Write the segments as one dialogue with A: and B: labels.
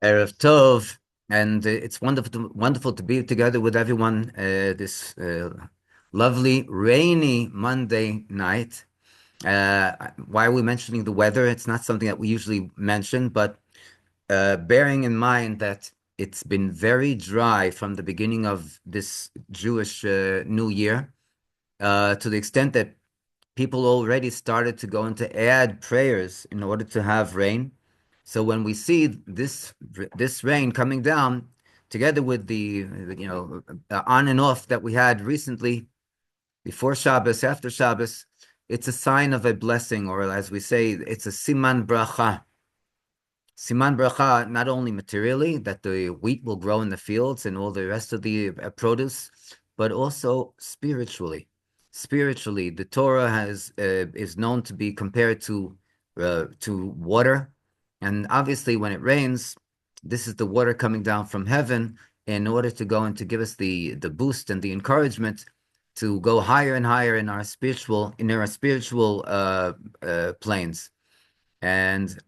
A: Erev Tov, and it's wonderful to be together with everyone this lovely rainy Monday night. Why are we mentioning the weather? It's not something that we usually mention, but bearing in mind that it's been very dry from the beginning of this Jewish New Year, to the extent that people already started to go into add prayers in order to have rain. So when we see this rain coming down, together with the on and off that we had recently, before Shabbos, after Shabbos, it's a sign of a blessing, or as we say, it's a siman bracha. Siman bracha, not only materially, that the wheat will grow in the fields and all the rest of the produce, but also spiritually. Spiritually, the Torah is known to be compared to water, and obviously, when it rains, this is the water coming down from heaven in order to go and to give us the boost and the encouragement to go higher and higher in our spiritual planes. And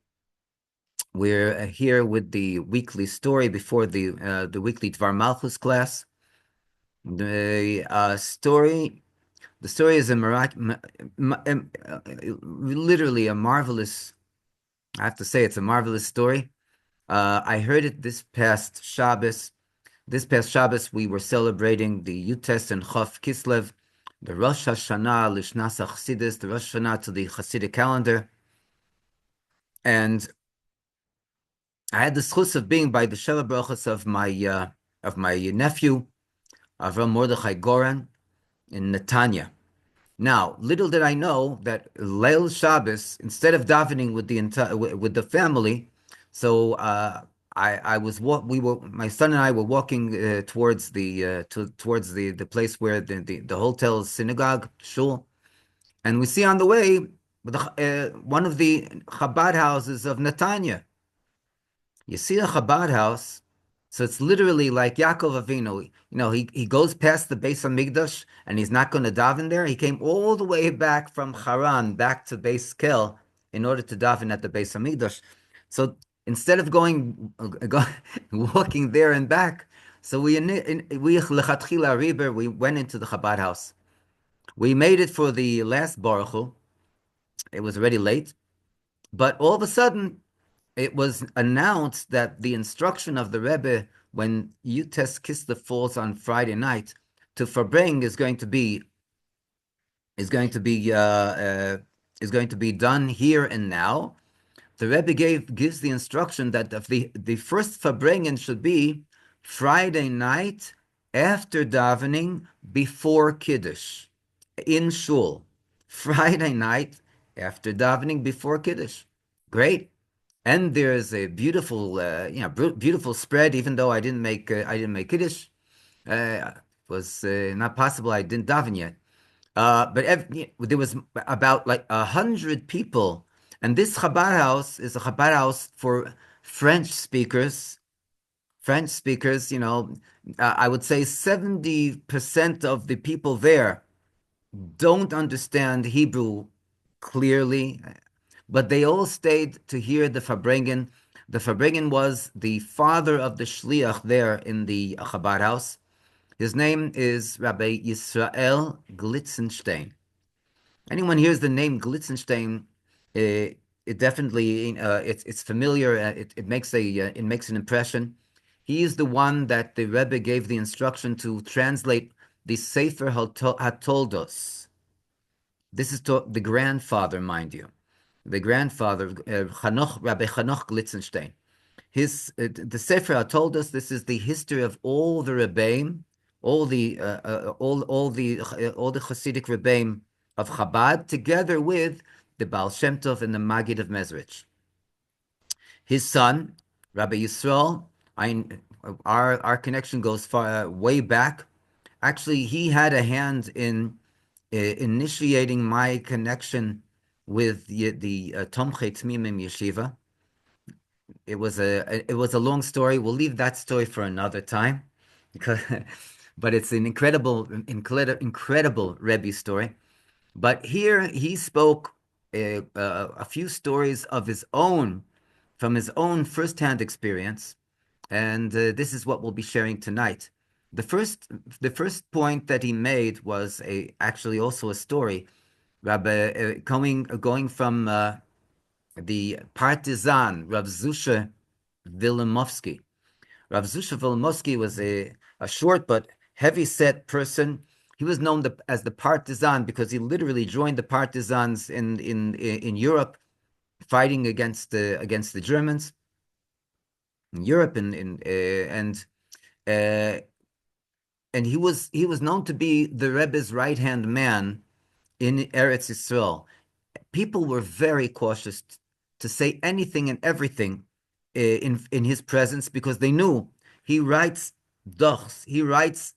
A: we're here with the weekly story before the weekly Dvar Malchus class. The story is literally a marvelous. I have to say, it's a marvelous story. I heard it this past Shabbos. This past Shabbos, we were celebrating the Yutes and Chof Kislev, the Rosh Hashanah Lishnas Chassidus, the Rosh Hashanah to the Hasidic calendar, and I had the schus of being by the Sheva Brachos of my nephew Avram Mordechai Goran in Netanya. Now, little did I know that Leil Shabbos, instead of davening with the family, so my son and I were walking towards the place where the hotel synagogue shul, and we see on the way one of the Chabad houses of Netanya. You see a Chabad house, so it's literally like Yaakov Avinu. He goes past the Beis Hamikdash and he's not going to daven there. He came all the way back from Haran back to Beis Kel in order to daven at the Beis Hamikdash. So instead of walking there and back, so we lechatchila riber, we went into the Chabad house. We made it for the last Baruch Hu. It was already late, but all of a sudden it was announced that the instruction of the Rebbe when Yutes Kislev falls on Friday night to Farbring is going to be done here and now. The Rebbe gives the instruction that the first Farbringen should be Friday night after davening before Kiddush in shul. Friday night after davening before Kiddush. Great. And there's a beautiful spread. Even though I didn't make Kiddush, it was not possible. I didn't daven yet. But there was about like 100 people, and this Chabad house is a Chabad house for French speakers. French speakers, I would say 70% of the people there don't understand Hebrew clearly, but they all stayed to hear the Farbrengen. The Farbrengen was the father of the Shliach there in the Chabad house. His name is Rabbi Yisrael Glitzenstein. Anyone hears the name Glitzenstein, it definitely it's familiar. It makes an impression. He is the one that the Rebbe gave the instruction to translate the Sefer HaToldos. This is the grandfather, mind you, the grandfather, Rabbi Chanoch Glitzenstein. The Sefer HaToldos. This is the history of all the Rebbeim, all the Hasidic Rebbeim of Chabad, together with the Baal Shem Tov and the Maggid of Mezrich. His son, Rabbi Yisrael, our connection goes far way back. Actually, he had a hand in initiating my connection with the Tomchei Tmimim Yeshiva. It was a long story. We'll leave that story for another time, because but it's an incredible Rebbe story. But here he spoke a few stories of his own, from his own firsthand experience. and this is what we'll be sharing tonight. The first, the first point that he made was actually also a story. Rabbi, going from the partisan Rav Zusha Vilimovsky. Rav Zusha Vilimovsky was a short but heavy-set person. He was known as the partisan because he literally joined the partisans in Europe, fighting against the Germans in Europe, uh, and he was known to be the Rebbe's right-hand man in Eretz Yisrael. People were very cautious to say anything and everything in his presence because they knew he writes dochs, he writes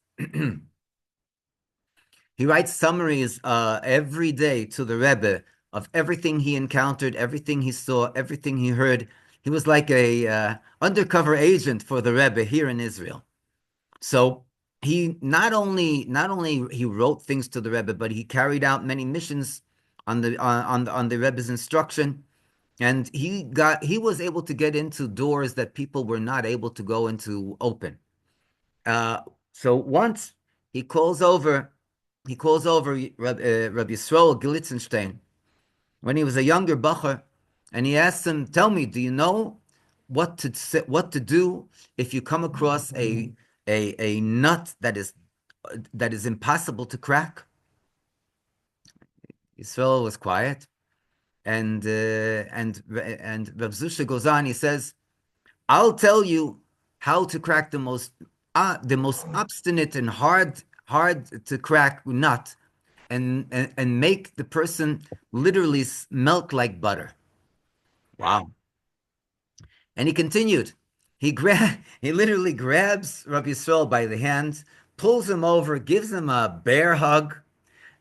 A: summaries every day to the Rebbe of everything he encountered, everything he saw, everything he heard. He was like a undercover agent for the Rebbe here in Israel. So he not only he wrote things to the Rebbe, but he carried out many missions on the Rebbe's instruction, and he was able to get into doors that people were not able to go into open. So once he calls over Rabbi Yisrael Glitzenstein when he was a younger bacher, and he asked him, "Tell me, do you know what to do if you come across a nut that is impossible to crack?" Yisrael was quiet, and Rav Zusha goes on. He says, "I'll tell you how to crack the most obstinate and hard to crack nut, and make the person literally melt like butter." Wow. And he continued. He literally grabs Rabbi Yisrael by the hand, pulls him over, gives him a bear hug,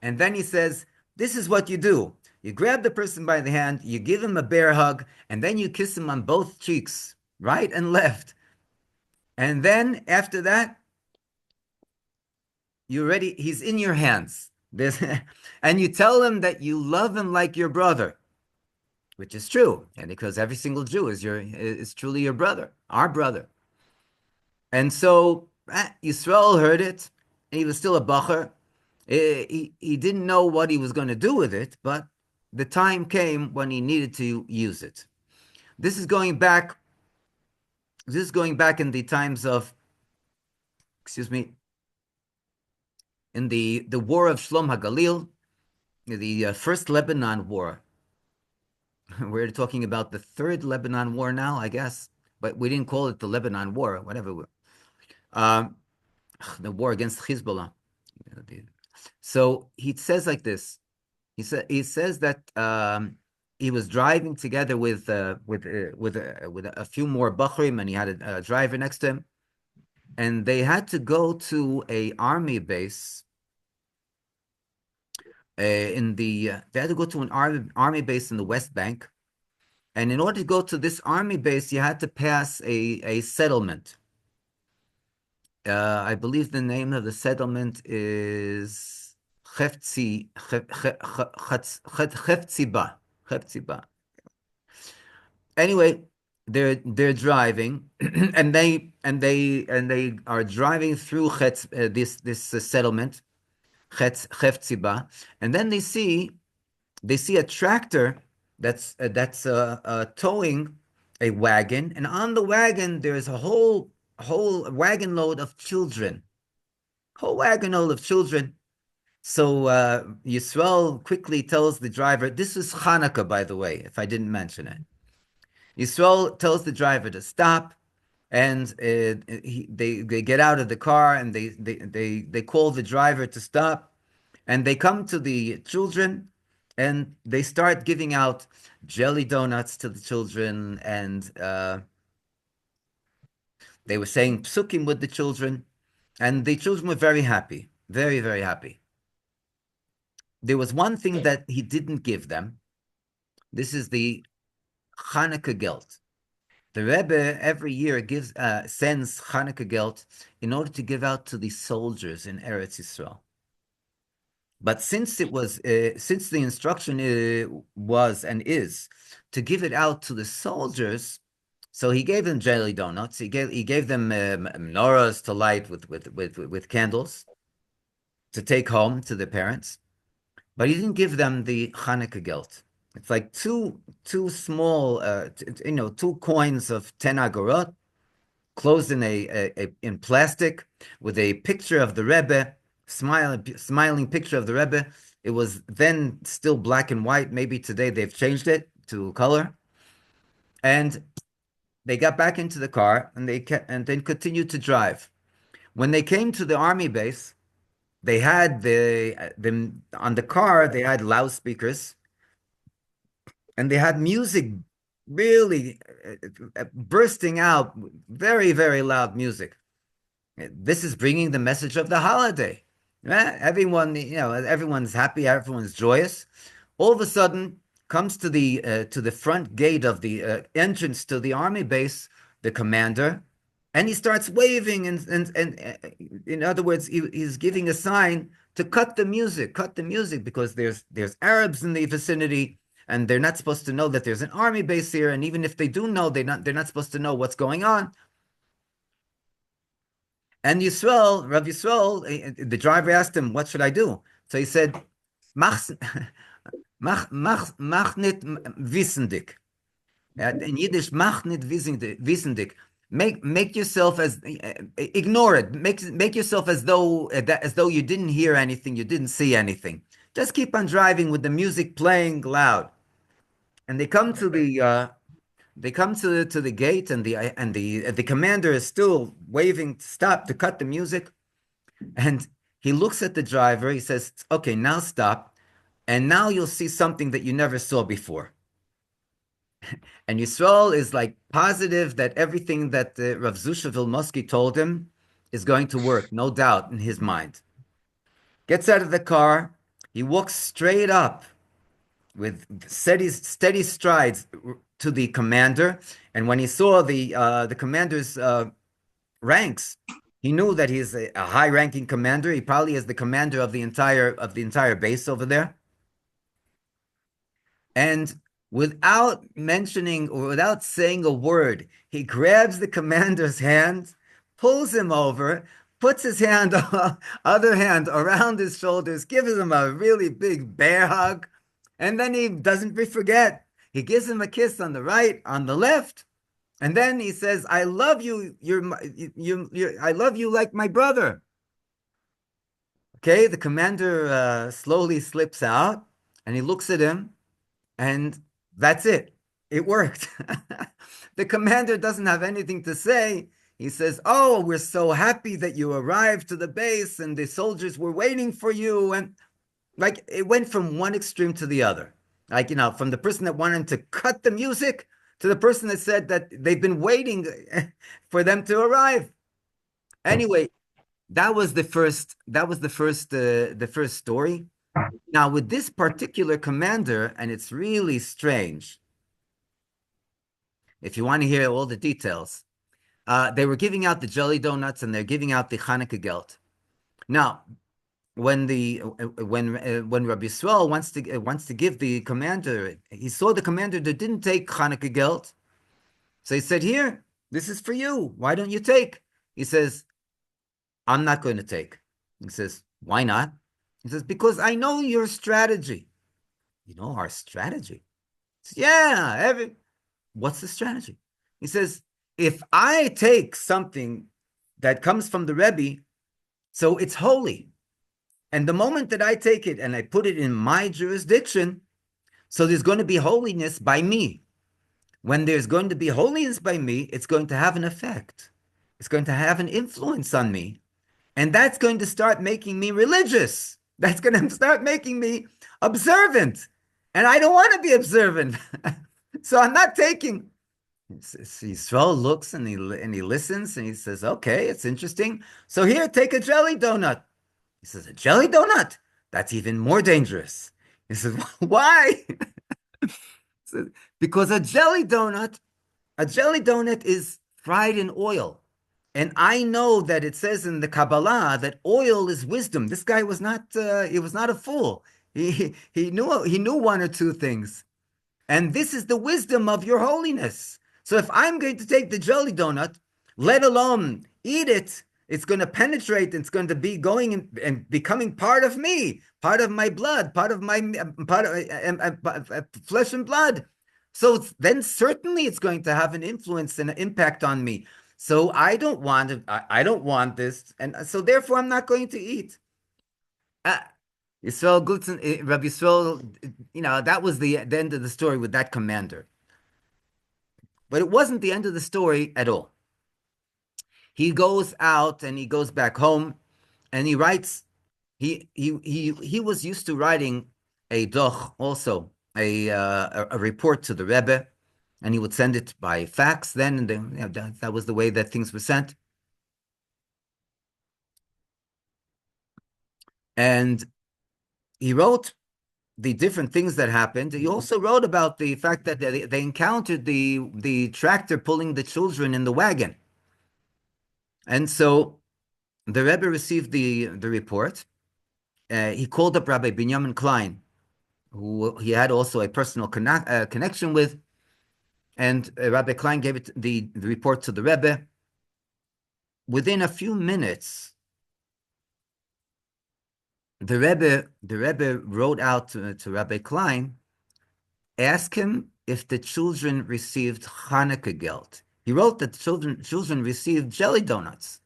A: and then he says, "This is what you do. You grab the person by the hand, you give him a bear hug, and then you kiss him on both cheeks, right and left. And then after that, you're ready. He's in your hands. And you tell him that you love him like your brother, which is true. And because every single Jew is truly your brother, our brother. And so Yisrael heard it, and he was still a bacher. He didn't know what he was going to do with it, but the time came when he needed to use it. This is going back. This is going back in the times of, excuse me, in the war of Shlom HaGalil, the first Lebanon war. We're talking about the third Lebanon war now, I guess, but we didn't call it the Lebanon war, whatever. Um, the war against Hezbollah. So he says like this. He says that he was driving together with a few more Bachrim, and he had a driver next to him, and they had to go to a army base. They had to go to an army base in the West Bank, and in order to go to this army base, you had to pass a settlement. I believe the name of the settlement is Chefziba. Anyway, they're driving, and they are driving through this settlement, Chefziba, and then they see a tractor that's towing a wagon, and on the wagon there's a whole wagon load of children, whole wagon load of children. So Yisrael quickly tells the driver, this is Hanukkah, by the way, if I didn't mention it. Yisrael tells the driver to stop, and they get out of the car, and they call the driver to stop, and they come to the children, and they start giving out jelly donuts to the children, and they were saying psukim with the children, and the children were very happy, very, very happy. There was one thing that he didn't give them. This is the Chanukah gelt. The Rebbe every year sends Chanukah gelt in order to give out to the soldiers in Eretz Yisrael. But since the instruction was and is to give it out to the soldiers, So he gave them jelly donuts. He gave them menorahs to light with candles to take home to the parents, but he didn't give them the Hanukkah gelt. It's like two small, 2 coins of 10 agorot, closed in plastic, with a picture of the Rebbe, smiling picture of the Rebbe. It was then still black and white. Maybe today they've changed it to color. And they got back into the car and then continued to drive. When they came to the army base, they had the on the car, they had loudspeakers, and they had music really bursting out, very, very loud music. This is bringing the message of the holiday. Everyone's happy, everyone's joyous. All of a sudden, comes to the front gate of the entrance to the army base, the commander, and he starts waving and in other words, he's giving a sign to cut the music because there's Arabs in the vicinity, and they're not supposed to know that there's an army base here, and even if they do know, they're not supposed to know what's going on. And Rav Yisrael, the driver asked him, "What should I do?" So he said, "Mach, mach nicht wissendig." In Yiddish, "Mach nicht wissendig." Make yourself as ignore it. Make yourself as though you didn't hear anything, you didn't see anything. Just keep on driving with the music playing loud. And they come to the gate, and the commander is still waving to stop, to cut the music. And he looks at the driver. He says, "Okay, now stop, and now you'll see something that you never saw before." And Yisrael is like positive that everything that Rav Zusha Vilmosky told him is going to work, no doubt in his mind. Gets out of the car. He walks straight up with steady strides to the commander. And when he saw the commander's ranks, he knew that he's a high-ranking commander. He probably is the commander of the entire base over there. And without mentioning or without saying a word, he grabs the commander's hand, pulls him over, puts his other hand around his shoulders, gives him a really big bear hug, and then he doesn't forget. He gives him a kiss on the right, on the left, and then he says, "I love you. I love you like my brother." Okay, the commander slowly slips out, and he looks at him, and that's it. It worked. The commander doesn't have anything to say. He says, "Oh, we're so happy that you arrived to the base, and the soldiers were waiting for you." And like it went from one extreme to the other. Like, from the person that wanted to cut the music to the person that said that they've been waiting for them to arrive. Anyway, that was the first story. Now, with this particular commander, and it's really strange, if you want to hear all the details, they were giving out the jelly donuts and they're giving out the Hanukkah gelt. Now, when Rabbi Yisrael wants to give the commander, he saw the commander that didn't take Hanukkah gelt, so he said, "Here, this is for you. Why don't you take?" He says, "I'm not going to take." He says, "Why not?" He says, "Because I know your strategy." "You know our strategy?" He says, "Yeah, what's the strategy?" He says, "If I take something that comes from the Rebbe, so it's holy. And the moment that I take it and I put it in my jurisdiction, so there's going to be holiness by me. When there's going to be holiness by me, it's going to have an effect. It's going to have an influence on me. And that's going to start making me religious. That's going to start making me observant. And I don't want to be observant. So I'm not taking." Yisrael looks and he listens and he says, "Okay, it's interesting. So here, take a jelly donut." He says, "A jelly donut? That's even more dangerous." He says, "Why?" He says, "Because a jelly donut is fried in oil. And I know that it says in the Kabbalah that oil is wisdom." This guy was not a fool. He knew one or two things. "And this is the wisdom of your holiness. So if I'm going to take the jelly donut, let alone eat it, it's going to penetrate. It's going to be going and becoming part of me, part of my blood, part of my part of flesh and blood. So then certainly it's going to have an influence and an impact on me. So I don't want it. I don't want this, and so therefore I'm not going to eat. Uh, Yisrael Gutzen, Rabbi Yisrael, that was the end of the story with that commander. But it wasn't the end of the story at all. He goes out and he goes back home and he writes. He was used to writing a doch, also a report to the Rebbe, and he would send it by fax then, and that was the way that things were sent. And he wrote the different things that happened. He also wrote about the fact that they encountered the tractor pulling the children in the wagon. And so the Rebbe received the report. He called up Rabbi Binyamin Klein, who he had also a personal connection with, and Rabbi Klein gave it the report to the Rebbe. Within a few minutes, the Rebbe wrote out to Rabbi Klein, ask him if the children received Hanukkah geld. He wrote that the children received jelly donuts.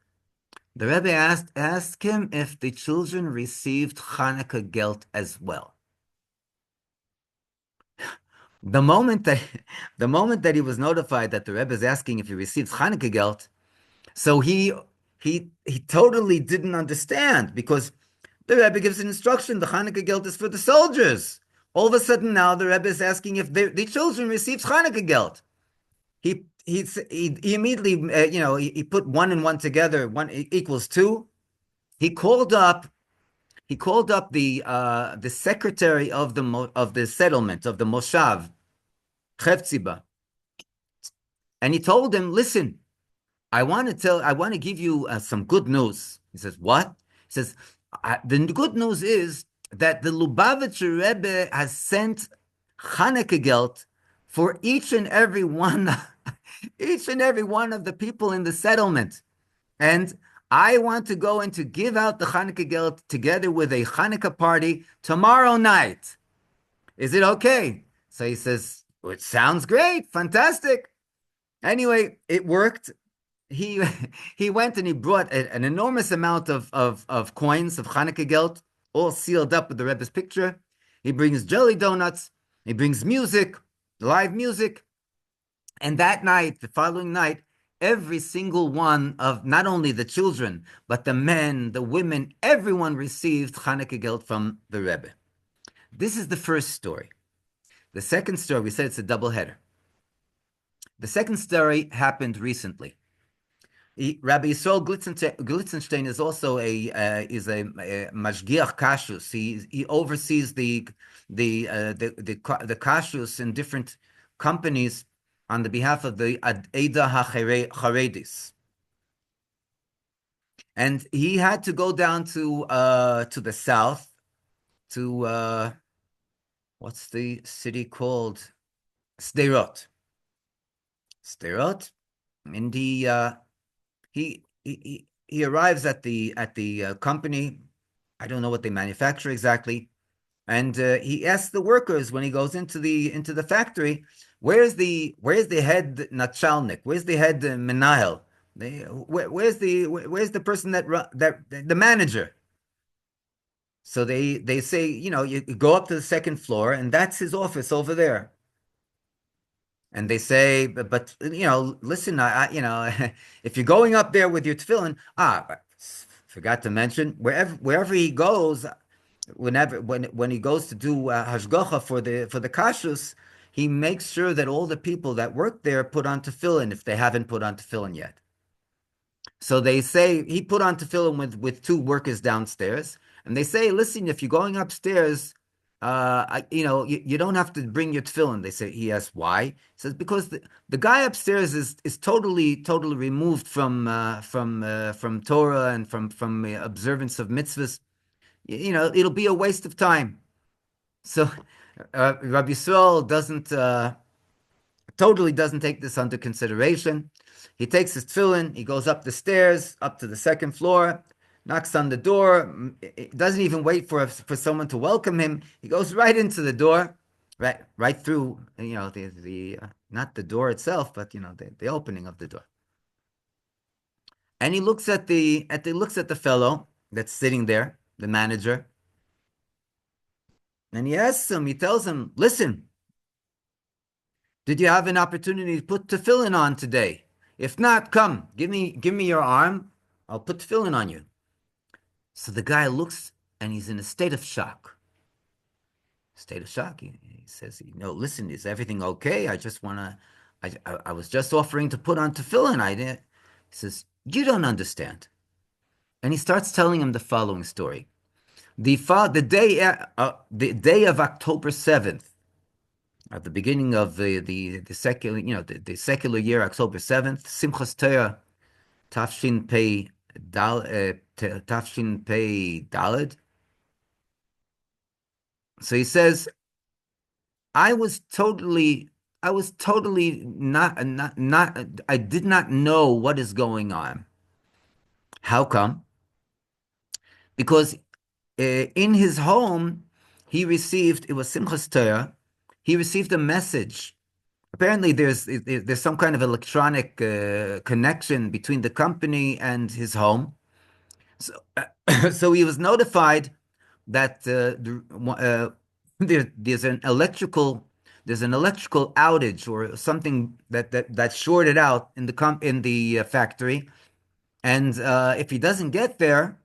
A: The Rebbe asked him if the children received Hanukkah geld as well. The moment that he was notified that the Rebbe is asking if he receives Hanukkah geld, so he totally didn't understand, because the Rebbe gives an instruction: the Hanukkah geld is for the soldiers. All of a sudden now the Rebbe is asking if the children receives Hanukkah geld. He immediately he put one and one together. One equals two. He called up the secretary of the settlement of the Moshav Chefziba, and he told him, "Listen, I want to give you some good news." He says, "What?" He says, "The good news is that the Lubavitcher Rebbe has sent Hanukkah geld for each and every one of the people in the settlement, and I want to go and to give out the Hanukkah geld together with a Hanukkah party tomorrow night. Is it okay?" So he says, well, "It sounds great, fantastic." Anyway, it worked. He he went and he brought an enormous amount of coins of Hanukkah geld, all sealed up with the Rebbe's picture. He brings jelly donuts. He brings music, live music. And that night, the following night, every single one of not only the children, but the men, the women, everyone received Hanukkah geld from the Rebbe. This is the first story. The second story, we said it's a double header. The second story happened recently. Rabbi Yisrael Glitzenstein is also a mashgiach kashrus. He oversees the kashrus in different companies on the behalf of the Eda HaCharedis. And he had to go down to the south, to what's the city called? Sderot. And he arrives at the company. I don't know what they manufacture exactly, and he asks the workers when he goes into the factory, where's the head nachalnik? Where's the head menahel? Where's the person that the manager? So they say, you go up to the second floor, and that's his office over there. And they say, but listen, if you're going up there with your tefillin, forgot to mention, wherever he goes, when he goes to do hashgacha for the kashrus, he makes sure that all the people that work there put on tefillin if they haven't put on tefillin yet. So they say he put on tefillin with two workers downstairs, and they say, listen, if you're going upstairs, you don't have to bring your tefillin. They say, he asks why. He says, because the guy upstairs is totally removed from Torah and from observance of mitzvahs. It'll be a waste of time. So Rabbi Yisrael totally doesn't take this under consideration. He takes his tefillin, he goes up the stairs, up to the second floor, knocks on the door, doesn't even wait for someone to welcome him. He goes right into the door, right through, the not the door itself, but the opening of the door. And he looks at the fellow that's sitting there, the manager, and he tells him, listen, did you have an opportunity to put tefillin on today? If not, come, give me your arm. I'll put tefillin on you. So the guy looks and he's in a state of shock. State of shock. He says, listen, is everything okay? I was just offering to put on tefillin. I didn't. He says, you don't understand. And he starts telling him the following story. The day of October 7th, at the beginning of the secular, the secular year, October 7th, Simchas Torah, Tafshin Pei Tafshin Pei Daled. So he says, I was totally not, I did not know what is going on. How come? Because in his home, it was Simchas Torah, he received a message. Apparently, there's some kind of electronic connection between the company and his home. So, so he was notified that there's an electrical outage or something that shorted out in the factory, and if he doesn't get there,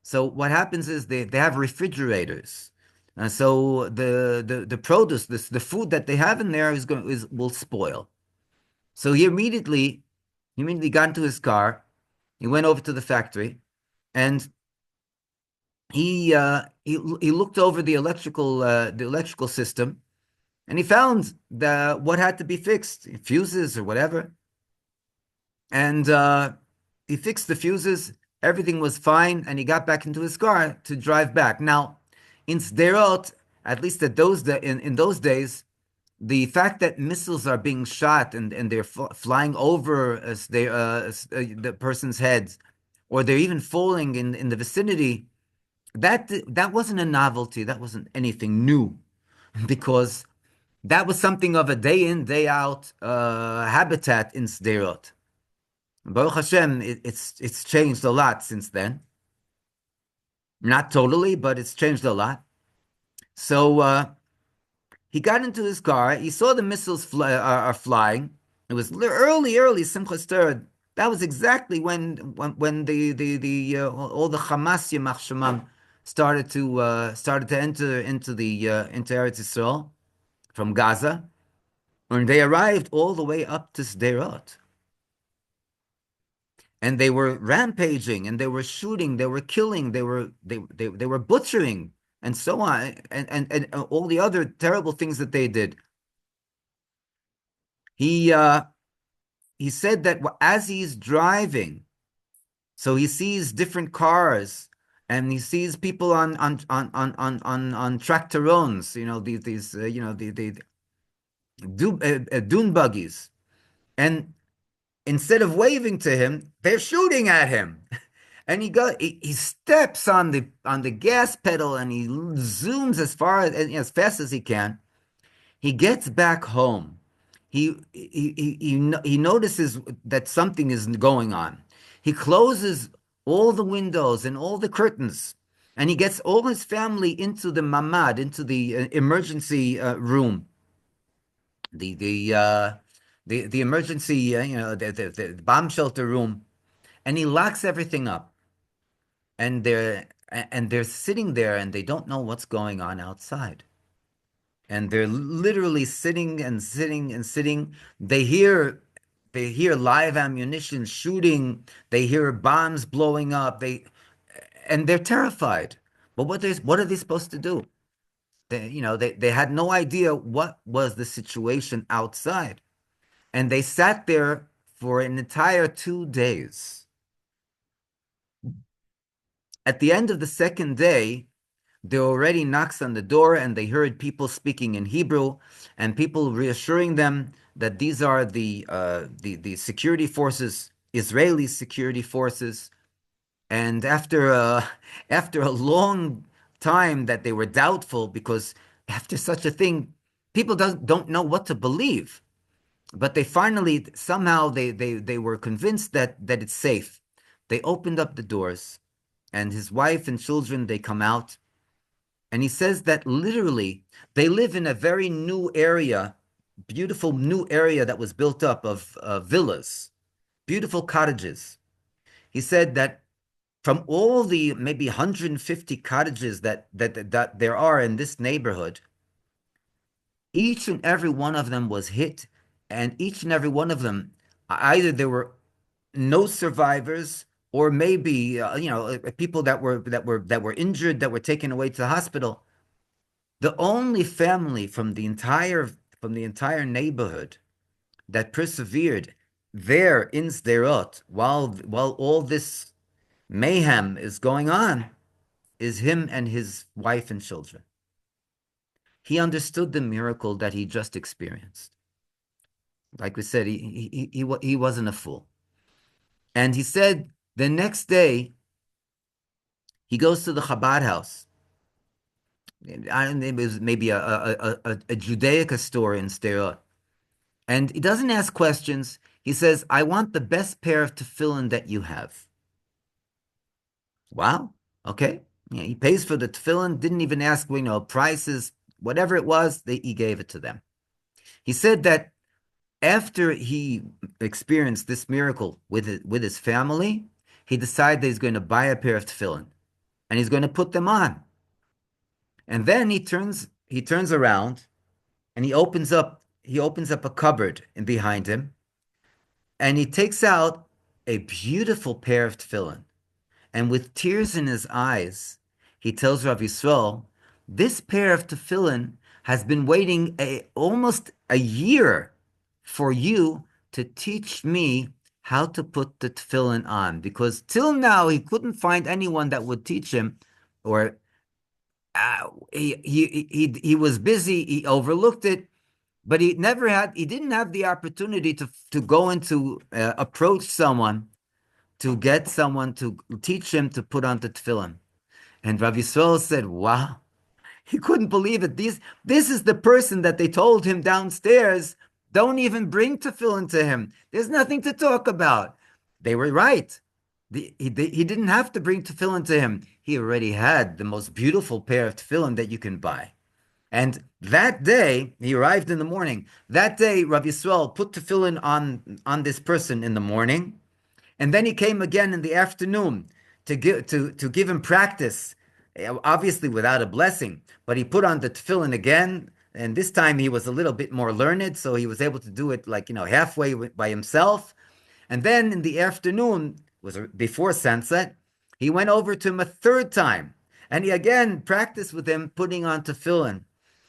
A: so what happens is they have refrigerators, and so the produce, the food that they have in there will spoil. So he immediately got into his car, he went over to the factory, and he looked over the electrical system, and he found what had to be fixed, fuses or whatever, and he fixed the fuses. Everything was fine, and he got back into his car to drive back. Now, in Sderot, at least in those days, the fact that missiles are being shot and they're flying over the person's heads, or they're even falling in the vicinity, that wasn't a novelty. That wasn't anything new, because that was something of a day in, day out habitat in Sderot. Baruch Hashem, it's changed a lot since then. Not totally, but it's changed a lot. So he got into his car. He saw the missiles are flying. It was early Simchas Torah. That was exactly when all the Hamas Yemach Shemam started to enter into Eretz Yisrael from Gaza, and they arrived all the way up to Sderot. And they were rampaging, and they were shooting, they were killing, they were butchering, and so on, and all the other terrible things that they did. He said that as he's driving, so he sees different cars, and he sees people on tractorons, the dune buggies, and instead of waving to him, they're shooting at him. And he steps on the gas pedal, and he zooms as fast as he can. He gets back home. He notices that something is going on. He closes all the windows and all the curtains, and he gets all his family into the mamad, into the emergency room, the emergency, the bomb shelter room, and he locks everything up. And they're sitting there, and they don't know what's going on outside. And they're literally sitting and sitting and sitting. They hear live ammunition shooting. They hear bombs blowing up. And they're terrified. But what are they supposed to do? They had no idea what was the situation outside. And they sat there for an entire 2 days. At the end of the second day, there already knocks on the door, and they heard people speaking in Hebrew, and people reassuring them that these are the security forces, Israeli security forces. And after a long time that they were doubtful, because after such a thing, people don't know what to believe. But they finally somehow they were convinced that it's safe. They opened up the doors, and his wife and children, they come out, and he says that literally they live in a very new area, beautiful new area that was built up of villas, beautiful cottages. He said that from all the maybe 150 cottages that there are in this neighborhood, each and every one of them was hit, and each and every one of them, either there were no survivors, or maybe people that were injured, that were taken away to the hospital. The only family from the entire neighborhood that persevered there in Sderot while all this mayhem is going on is him and his wife and children. He understood the miracle that he just experienced. Like we said, he wasn't a fool. And he said the next day he goes to the Chabad house. I don't know, it was maybe a Judaica store in Sderot. And he doesn't ask questions. He says, I want the best pair of tefillin that you have. Wow. Okay. Yeah, he pays for the tefillin, didn't even ask, prices, whatever it was, he gave it to them. He said that after he experienced this miracle with his family, he decided that he's going to buy a pair of tefillin and he's going to put them on. And then he turns around and he opens up a cupboard behind him, and he takes out a beautiful pair of tefillin. And with tears in his eyes, he tells Rav Yisrael, this pair of tefillin has been waiting almost a year for you to teach me how to put the tefillin on. Because till now, he couldn't find anyone that would teach him, or he was busy, he overlooked it, but he didn't have the opportunity to go into approach someone, to get someone to teach him to put on the tefillin. And Rav Yisrael said, wow, he couldn't believe it. This is the person that they told him downstairs, don't even bring tefillin to him. There's nothing to talk about. They were right. He didn't have to bring tefillin to him. He already had the most beautiful pair of tefillin that you can buy. And that day, he arrived in the morning. That day, Rav Yisrael put tefillin on this person in the morning, and then he came again in the afternoon to give him practice, obviously without a blessing. But he put on the tefillin again, and this time he was a little bit more learned, so he was able to do it halfway by himself. And then in the afternoon, was before sunset, he went over to him a third time, and he again practiced with him putting on tefillin.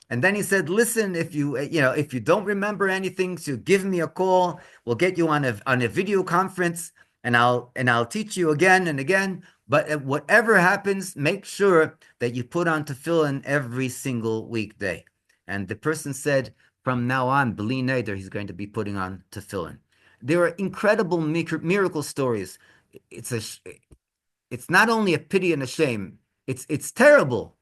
A: And then he said, listen, if you don't remember anything, so give me a call. We'll get you on a video conference, and I'll teach you again and again. But whatever happens, make sure that you put on tefillin every single weekday. And the person said, from now on, b'li neder, he's going to be putting on tefillin. There are incredible miracle stories. It's not only a pity and a shame. It's terrible.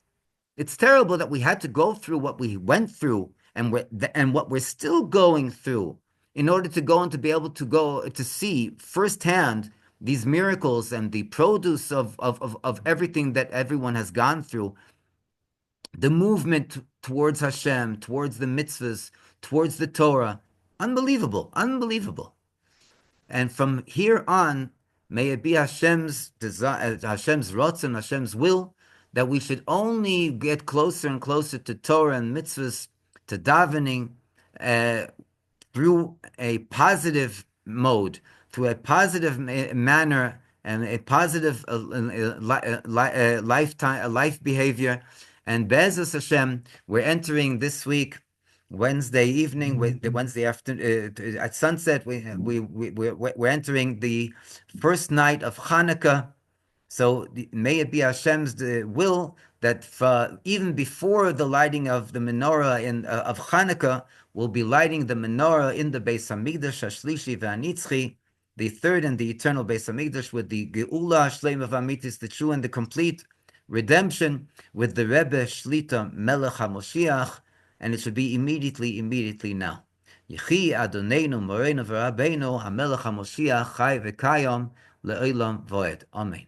A: It's terrible that we had to go through what we went through, and what we're still going through, in order to go and to be able to go to see firsthand these miracles and the produce of everything that everyone has gone through. The movement towards Hashem, towards the mitzvahs, towards the Torah. Unbelievable, unbelievable. And from here on, may it be Hashem's desire, Hashem's rotzon, Hashem's will, that we should only get closer and closer to Torah and mitzvahs, to davening, through a positive mode, through a positive manner, and a positive life behavior. And Be'ezus Hashem, we're entering this week, Wednesday evening, Wednesday afternoon, at sunset, we're entering the first night of Chanukah. So may it be Hashem's will that even before the lighting of the menorah of Hanukkah, we'll be lighting the menorah in the Beis Hamikdash, Hashlishi v'Hanitzchi, the third and the eternal Beis Hamikdash, with the Geula Shleima v'Amitis, the true and the complete redemption, with the Rebbe Shlita Melech Ha'Moshiach, and it should be immediately now. Yechi Adonenu Moreinu v'Rabbeinu HaMelech HaMoshiach Chai v'Kayom le'olam voed. Amen.